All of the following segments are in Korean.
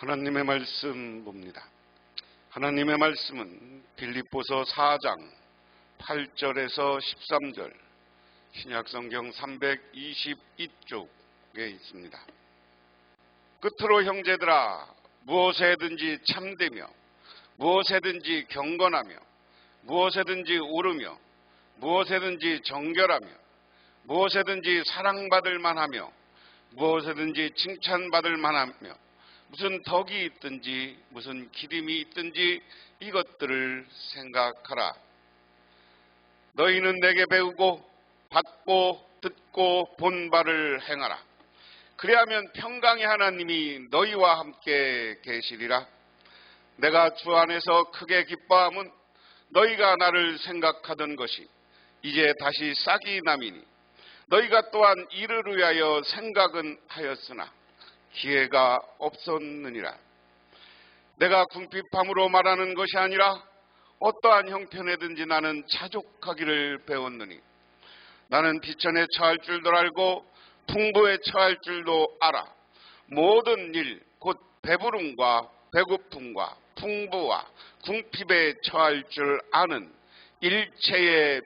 하나님의 말씀 봅니다. 하나님의 말씀은 빌립보서 4장 8절에서 13절 신약성경 322쪽에 있습니다. 끝으로 형제들아, 무엇에든지 참되며 무엇에든지 경건하며 무엇에든지 옳으며 무엇에든지 정결하며 무엇에든지 사랑받을 만하며 무엇에든지 칭찬받을 만하며 무슨 덕이 있든지 무슨 기림이 있든지 이것들을 생각하라. 너희는 내게 배우고 받고 듣고 본 바를 행하라. 그리하면 평강의 하나님이 너희와 함께 계시리라. 내가 주 안에서 크게 기뻐함은 너희가 나를 생각하던 것이 이제 다시 싹이 남이니 너희가 또한 이를 위하여 생각은 하였으나 기회가 없었느니라. 내가 궁핍함으로 말하는 것이 아니라 어떠한 형편에든지 나는 자족하기를 배웠느니 나는 비천에 처할 줄도 알고 풍부에 처할 줄도 알아. 모든 일 곧 배부름과 배고픔과 풍부와 궁핍에 처할 줄 아는 일체의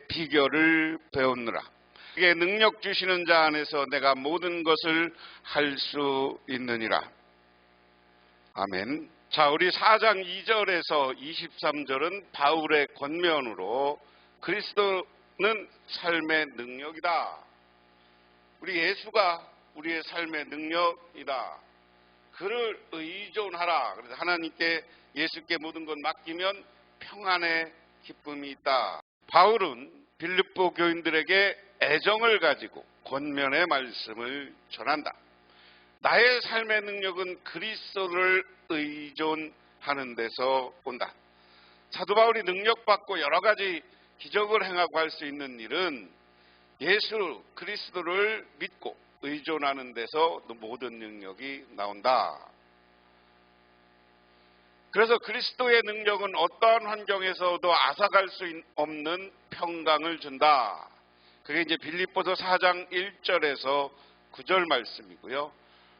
비결을 배웠느라. 그게 능력 주시는 자 안에서 내가 모든 것을 할 수 있느니라. 아멘. 자, 우리 4장 2절에서 23절은 바울의 권면으로 그리스도는 삶의 능력이다. 우리 예수가 우리의 삶의 능력이다. 그를 의존하라. 그래서 하나님께 예수께 모든 것 맡기면 평안의 기쁨이 있다. 바울은 빌립보 교인들에게 애정을 가지고 권면의 말씀을 전한다. 나의 삶의 능력은 그리스도를 의존하는 데서 온다. 사도 바울이 능력받고 여러 가지 기적을 행하고 할 수 있는 일은 예수 그리스도를 믿고 의존하는 데서 모든 능력이 나온다. 그래서 그리스도의 능력은 어떠한 환경에서도 앗아갈 수 없는 평강을 준다. 그게 이제 빌립보서 4장 1절에서 9절 말씀이고요.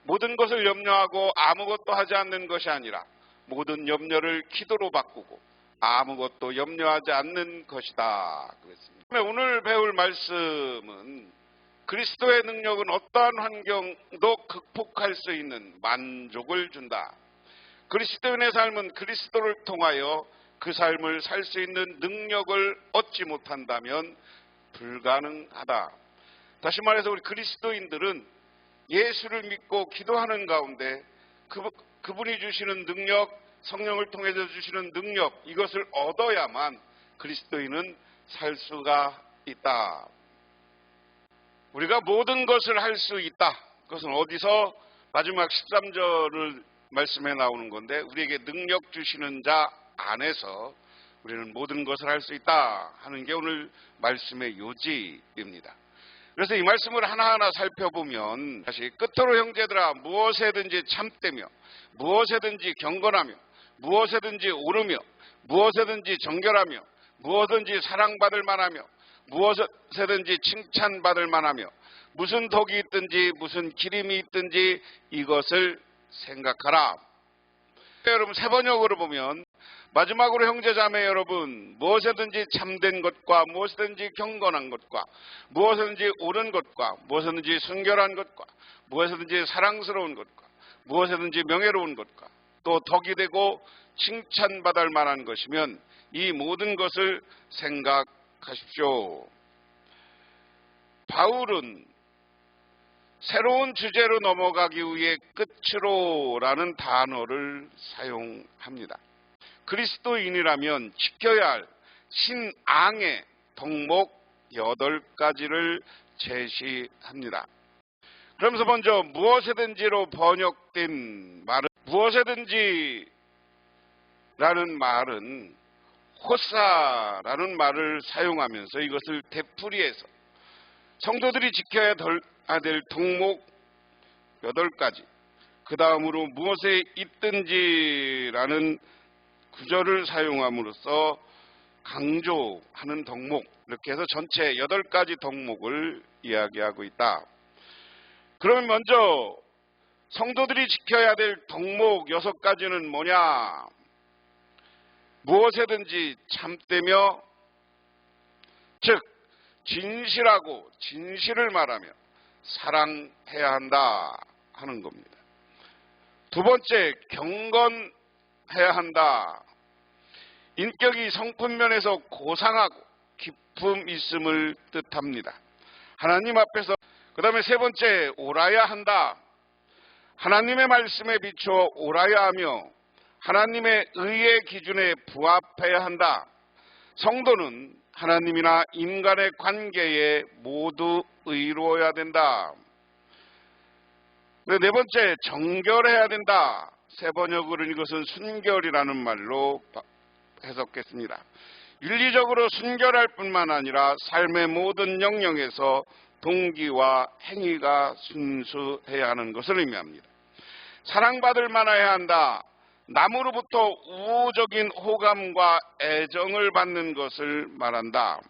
모든 것을 염려하고 아무것도 하지 않는 것이 아니라 모든 염려를 기도로 바꾸고 아무것도 염려하지 않는 것이다. 그랬습니다. 오늘 배울 말씀은 그리스도의 능력은 어떠한 환경도 극복할 수 있는 만족을 준다. 그리스도인의 삶은 그리스도를 통하여 그 삶을 살 수 있는 능력을 얻지 못한다면 불가능하다. 다시 말해서 우리 그리스도인들은 예수를 믿고 기도하는 가운데 그분이 주시는 능력, 성령을 통해서 주시는 능력, 이것을 얻어야만 그리스도인은 살 수가 있다. 우리가 모든 것을 할 수 있다. 그것은 어디서? 마지막 13절을 말씀에 나오는 건데, 우리에게 능력 주시는 자 안에서 우리는 모든 것을 할 수 있다 하는 게 오늘 말씀의 요지입니다. 그래서 이 말씀을 하나하나 살펴보면 다시 끝으로 형제들아, 무엇에든지 참되며 무엇에든지 경건하며 무엇에든지 옳으며 무엇에든지 정결하며 무엇든지 사랑받을 만하며 무엇에든지 칭찬받을 만하며 무슨 덕이 있든지 무슨 기림이 있든지 이것을 생각하라. 여러분, 세 번역으로 보면 마지막으로 형제자매 여러분, 무엇에든지 참된 것과 무엇이든지 경건한 것과 무엇이든지 옳은 것과 무엇이든지 순결한 것과 무엇이든지 사랑스러운 것과 무엇이든지 명예로운 것과 또 덕이 되고 칭찬받을 만한 것이면 이 모든 것을 생각하십시오. 바울은 새로운 주제로 넘어가기 위해 끝으로라는 단어를 사용합니다. 그리스도인이라면 지켜야 할 신앙의 덕목 8가지를 제시합니다. 그러면서 먼저 무엇에든지로 번역된 말은, 무엇에든지라는 말은 호사라는 말을 사용하면서 이것을 되풀이해서 성도들이 지켜야 될 덕목 8가지, 그 다음으로 무엇에 있든지라는 구절을 사용함으로써 강조하는 덕목, 이렇게 해서 전체 8가지 덕목을 이야기하고 있다. 그러면 먼저 성도들이 지켜야 될 덕목 6가지는 뭐냐? 무엇에든지 참되며, 즉 진실하고 진실을 말하며 사랑해야 한다 하는 겁니다. 두 번째, 경건해야 한다. 인격이 성품면에서 고상하고 기품 있음을 뜻합니다. 하나님 앞에서. 그 다음에 세 번째, 옳아야 한다. 하나님의 말씀에 비추어 옳아야 하며 하나님의 의의 기준에 부합해야 한다. 성도는 하나님이나 인간의 관계에 모두 의로워야 된다. 네 번째, 정결해야 된다. 세 번역으로는 이것은 순결이라는 말로 해석했습니다. 윤리적으로 순결할 뿐만 아니라 삶의 모든 영역에서 동기와 행위가 순수해야 하는 것을 의미합니다. 사랑받을 만해야 한다. 남으로부터 우호적인 호감과 애정을 받는 것을 말한다.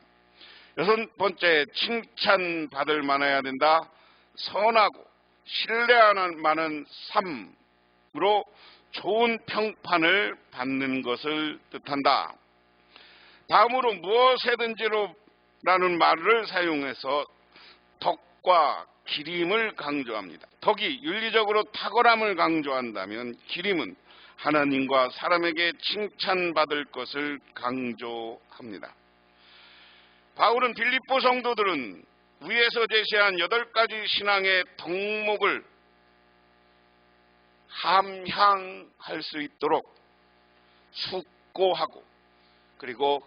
여섯 번째, 칭찬받을 만해야 된다. 선하고 신뢰하는 많은 삶으로 좋은 평판을 받는 것을 뜻한다. 다음으로 무엇에든지로라는 말을 사용해서 덕과 기림을 강조합니다. 덕이 윤리적으로 탁월함을 강조한다면 기림은 하나님과 사람에게 칭찬받을 것을 강조합니다. 바울은 빌립보 성도들은 위에서 제시한 8가지 신앙의 덕목을 함양할 수 있도록 숙고하고 그리고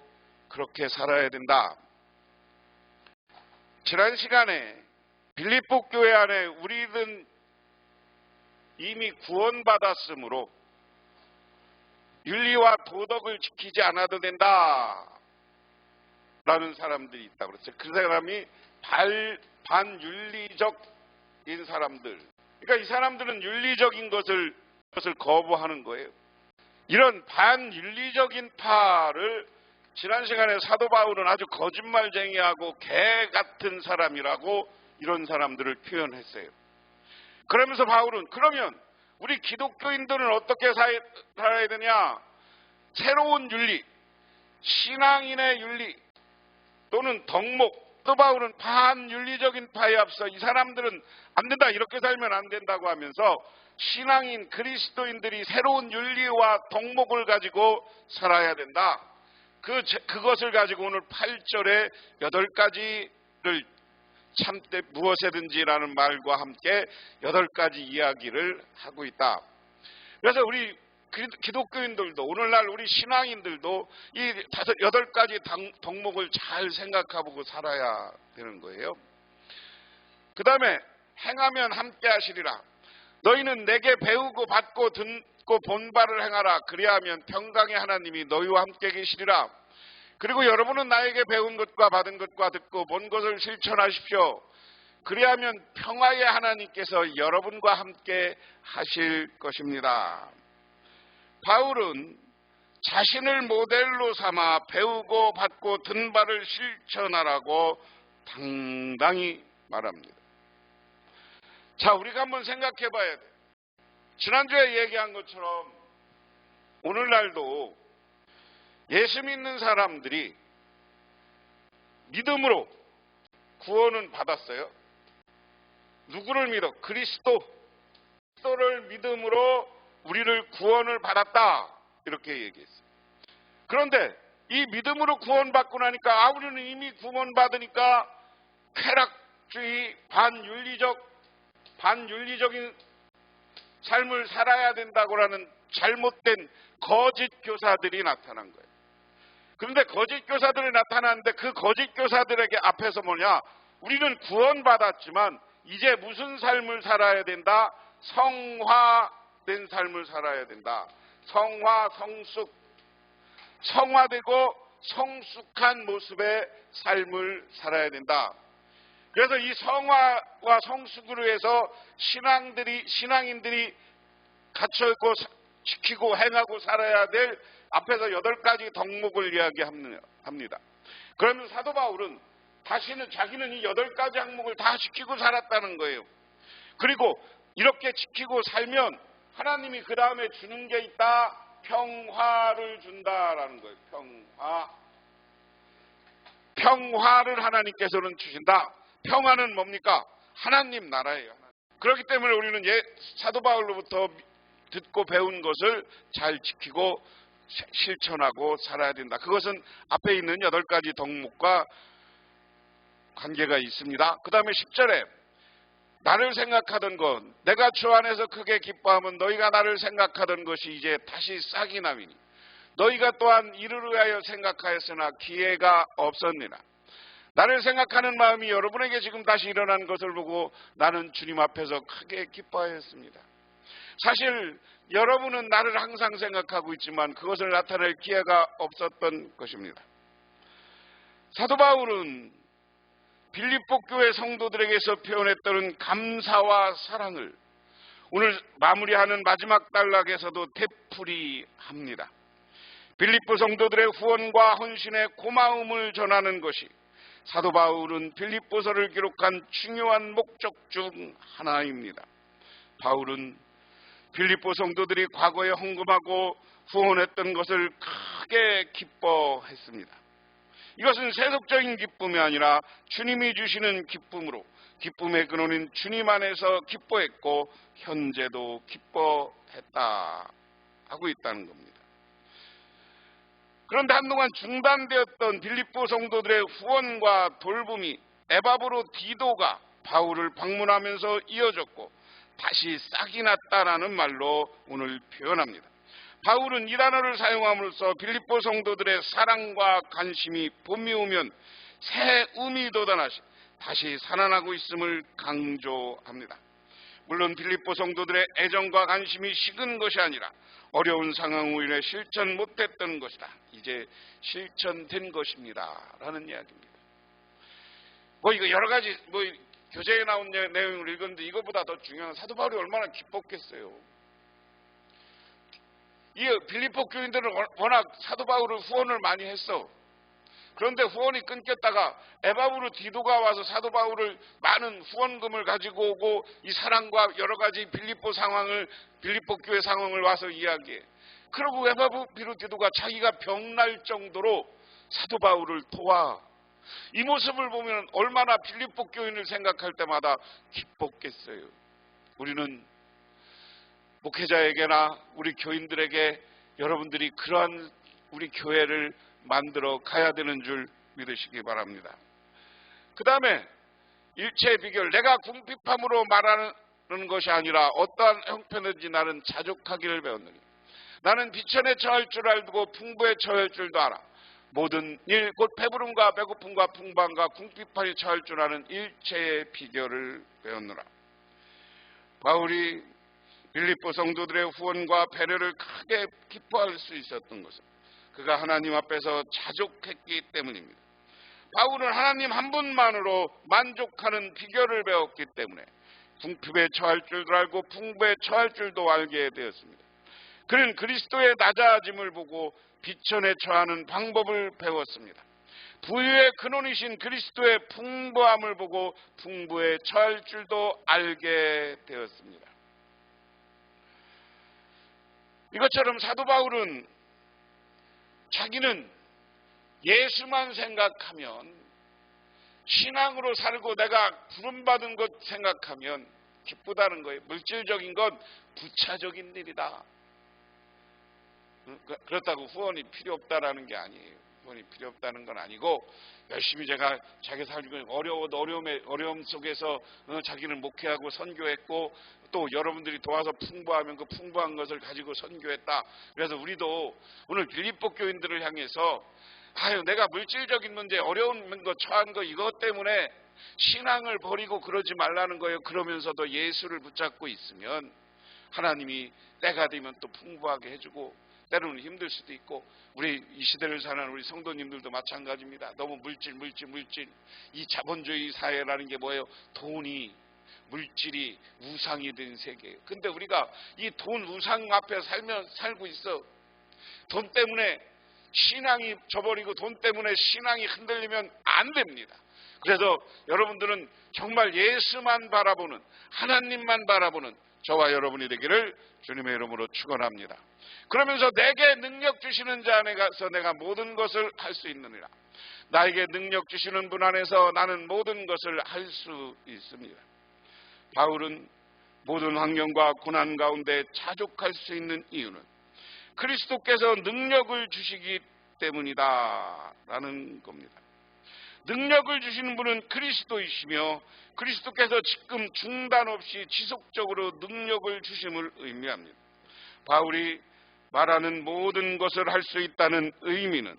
그렇게 살아야 된다. 지난 시간에 빌립보 교회 안에 우리는 이미 구원받았으므로 윤리와 도덕을 지키지 않아도 된다 라는 사람들이 있다고 그랬어요. 그 사람이 반윤리적인 사람들. 그러니까 이 사람들은 윤리적인 것을 거부하는 거예요. 이런 반윤리적인 파를 지난 시간에 사도 바울은 아주 거짓말쟁이하고 개 같은 사람이라고 이런 사람들을 표현했어요. 그러면서 바울은 그러면 우리 기독교인들은 어떻게 살아야 되냐? 새로운 윤리, 신앙인의 윤리 또는 덕목. 또 바울은 반윤리적인 파에 앞서 이 사람들은 안 된다, 이렇게 살면 안 된다고 하면서 신앙인 그리스도인들이 새로운 윤리와 덕목을 가지고 살아야 된다. 그것을 가지고 오늘 8절에 8가지를 참되 무엇에든지라는 말과 함께 8가지 이야기를 하고 있다. 그래서 우리 기독교인들도 오늘날 우리 신앙인들도 이 8가지 덕목을 잘 생각하고 살아야 되는 거예요. 그 다음에 행하면 함께 하시리라. 너희는 내게 배우고 받고 듣고 본 바를 행하라. 그리하면 평강의 하나님이 너희와 함께 계시리라. 그리고 여러분은 나에게 배운 것과 받은 것과 듣고 본 것을 실천하십시오. 그리하면 평화의 하나님께서 여러분과 함께 하실 것입니다. 바울은 자신을 모델로 삼아 배우고 받고 든 바를 실천하라고 당당히 말합니다. 자, 우리가 한번 생각해 봐야 돼. 지난주에 얘기한 것처럼 오늘날도 예수 믿는 사람들이 믿음으로 구원은 받았어요. 누구를 믿어? 그리스도를 믿음으로 우리를 구원을 받았다, 이렇게 얘기했어요. 그런데 이 믿음으로 구원받고 나니까 우리는 이미 구원받으니까 쾌락주의, 반윤리적인 삶을 살아야 된다고라는 잘못된 거짓 교사들이 나타난 거예요. 그런데 거짓 교사들이 나타났는데 그 거짓 교사들에게 앞에서 뭐냐? 우리는 구원받았지만 이제 무슨 삶을 살아야 된다? 성화된 삶을 살아야 된다. 성화, 성숙, 성화되고 성숙한 모습의 삶을 살아야 된다. 그래서 이 성화와 성숙을 위해서 신앙인들이 갇혀있고 지키고 행하고 살아야 될 앞에서 8가지 덕목을 이야기합니다. 그러면 사도 바울은 자기는 이 8가지 항목을 다 지키고 살았다는 거예요. 그리고 이렇게 지키고 살면 하나님이 그 다음에 주는 게 있다. 평화를 준다라는 거예요. 평화를 하나님께서는 주신다. 평화는 뭡니까? 하나님 나라예요. 그렇기 때문에 우리는 사도 바울로부터 듣고 배운 것을 잘 지키고 실천하고 살아야 된다. 그것은 앞에 있는 8가지 덕목과 관계가 있습니다. 그 다음에 10절에 나를 생각하던 것, 내가 주 안에서 크게 기뻐하면 너희가 나를 생각하던 것이 이제 다시 싹이 나미니 너희가 또한 이를 위하여 생각하였으나 기회가 없었느니라. 나를 생각하는 마음이 여러분에게 지금 다시 일어난 것을 보고 나는 주님 앞에서 크게 기뻐하였습니다. 사실 여러분은 나를 항상 생각하고 있지만 그것을 나타낼 기회가 없었던 것입니다. 사도 바울은 빌립보 교회 성도들에게서 표현했던 감사와 사랑을 오늘 마무리하는 마지막 단락에서도 되풀이합니다. 빌립보 성도들의 후원과 헌신의 고마움을 전하는 것이 사도 바울은 빌립보서를 기록한 중요한 목적 중 하나입니다. 바울은 빌립보 성도들이 과거에 헌금하고 후원했던 것을 크게 기뻐했습니다. 이것은 세속적인 기쁨이 아니라 주님이 주시는 기쁨으로 기쁨의 근원인 주님 안에서 기뻐했고 현재도 기뻐했다 하고 있다는 겁니다. 그런데 한동안 중단되었던 빌립보 성도들의 후원과 돌봄이 에바브로 디도가 바울을 방문하면서 이어졌고 다시 싹이 났다라는 말로 오늘 표현합니다. 바울은 이 단어를 사용함으로써 빌립보 성도들의 사랑과 관심이 봄이 오면 새 음이 돋아나시 다시 살아나고 있음을 강조합니다. 물론 빌립보 성도들의 애정과 관심이 식은 것이 아니라 어려운 상황으로 인해 실천 못했던 것이다. 이제 실천된 것입니다. 라는 이야기입니다. 이거 여러 가지 교재에 나온 내용을 읽었는데 이것보다 더 중요한 사도 바울이 얼마나 기뻤겠어요. 이 빌립보 교인들은 워낙 사도 바울을 후원을 많이 했어. 그런데 후원이 끊겼다가 에바브로 디도가 와서 사도 바울을 많은 후원금을 가지고 오고 이 사랑과 여러 가지 빌립보 교회 상황을 와서 이야기해. 그리고 에바브로 디도가 자기가 병날 정도로 사도 바울을 도와. 이 모습을 보면 얼마나 빌립보 교인을 생각할 때마다 기뻤겠어요. 우리는 목회자에게나 우리 교인들에게 여러분들이 그러한 우리 교회를 만들어 가야 되는 줄 믿으시기 바랍니다. 그 다음에 일체의 비결, 내가 궁핍함으로 말하는 것이 아니라 어떠한 형편든지 나는 자족하기를 배웠느니 나는 비천에 처할 줄 알고 풍부에 처할 줄도 알아. 모든 일 곧 배부름과 배고픔과 풍방과 궁핍함에 처할 줄 아는 일체의 비결을 배웠노라. 바울이 빌립보 성도들의 후원과 배려를 크게 기뻐할 수 있었던 것은 그가 하나님 앞에서 자족했기 때문입니다. 바울은 하나님 한 분만으로 만족하는 비결을 배웠기 때문에 궁핍에 처할 줄도 알고 풍부에 처할 줄도 알게 되었습니다. 그는 그리스도의 낮아짐을 보고 비천에 처하는 방법을 배웠습니다. 부유의 근원이신 그리스도의 풍부함을 보고 풍부에 처할 줄도 알게 되었습니다. 이것처럼 사도 바울은 자기는 예수만 생각하면 신앙으로 살고 내가 부름받은 것 생각하면 기쁘다는 거예요. 물질적인 건 부차적인 일이다. 그렇다고 후원이 필요 없다라는 게 아니에요. 후원이 필요 없다는 건 아니고 열심히 제가 자기 살고 어려움 속에서 자기는 목회하고 선교했고 또 여러분들이 도와서 풍부하면 그 풍부한 것을 가지고 선교했다. 그래서 우리도 오늘 빌립보 교인들을 향해서 내가 물질적인 문제 어려운 거 처한 거 이것 때문에 신앙을 버리고 그러지 말라는 거예요. 그러면서도 예수를 붙잡고 있으면 하나님이 때가 되면 또 풍부하게 해주고 때로는 힘들 수도 있고 우리 이 시대를 사는 우리 성도님들도 마찬가지입니다. 너무 물질 이 자본주의 사회라는 게 뭐예요? 돈이 물질이 우상이 된 세계예요. 근데 우리가 이 돈 우상 앞에 살고 있어. 돈 때문에 신앙이 저버리고 돈 때문에 신앙이 흔들리면 안 됩니다. 그래서 여러분들은 정말 예수만 바라보는, 하나님만 바라보는 저와 여러분이 되기를 주님의 이름으로 축원합니다. 그러면서 내게 능력 주시는 자 안에서 내가 모든 것을 할 수 있느니라. 나에게 능력 주시는 분 안에서 나는 모든 것을 할 수 있습니다. 바울은 모든 환경과 고난 가운데 자족할 수 있는 이유는 그리스도께서 능력을 주시기 때문이다 라는 겁니다. 능력을 주시는 분은 그리스도이시며 그리스도께서 지금 중단 없이 지속적으로 능력을 주심을 의미합니다. 바울이 말하는 모든 것을 할 수 있다는 의미는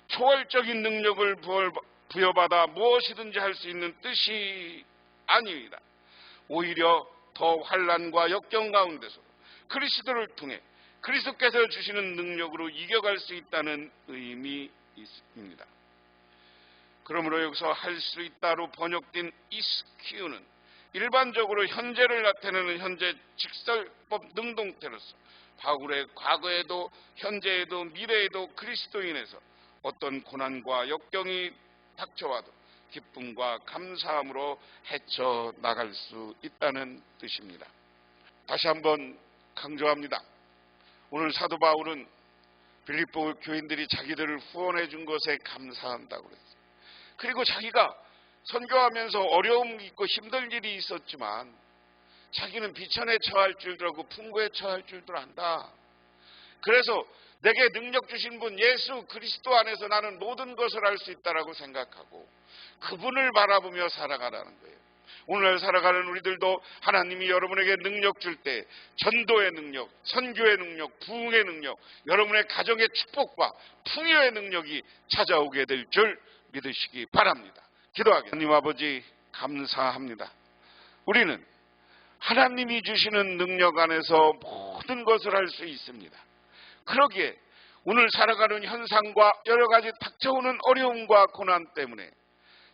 초월적인 능력을 부여받아 무엇이든지 할 수 있는 뜻이 아닙니다. 오히려 더 환난과 역경 가운데서 그리스도를 통해 그리스도께서 주시는 능력으로 이겨갈 수 있다는 의미입니다. 그러므로 여기서 할 수 있다로 번역된 이스키우는 일반적으로 현재를 나타내는 현재 직설법 능동태로서 바울의 과거에도 현재에도 미래에도 그리스도인에서 어떤 고난과 역경이 닥쳐와도 기쁨과 감사함으로 헤쳐나갈 수 있다는 뜻입니다. 다시 한번 강조합니다. 오늘 사도 바울은 빌립보 교인들이 자기들을 후원해 준 것에 감사한다고 그랬어요. 그리고 자기가 선교하면서 어려움이 있고 힘들 일이 있었지만 자기는 비천에 처할 줄도 알고 풍부에 처할 줄도 안다. 그래서 내게 능력 주신 분 예수 그리스도 안에서 나는 모든 것을 할 수 있다라고 생각하고 그분을 바라보며 살아가라는 거예요. 오늘날 살아가는 우리들도 하나님이 여러분에게 능력 줄 때 전도의 능력, 선교의 능력, 부흥의 능력, 여러분의 가정의 축복과 풍요의 능력이 찾아오게 될 줄 믿으시기 바랍니다. 기도하겠습니다. 하나님 아버지 감사합니다. 우리는 하나님이 주시는 능력 안에서 모든 것을 할 수 있습니다. 그러기에 오늘 살아가는 현상과 여러 가지 닥쳐오는 어려움과 고난 때문에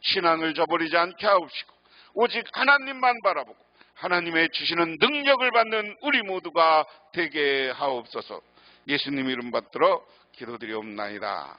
신앙을 저버리지 않게 하옵시고 오직 하나님만 바라보고 하나님의 주시는 능력을 받는 우리 모두가 되게 하옵소서. 예수님 이름 받들어 기도드리옵나이다.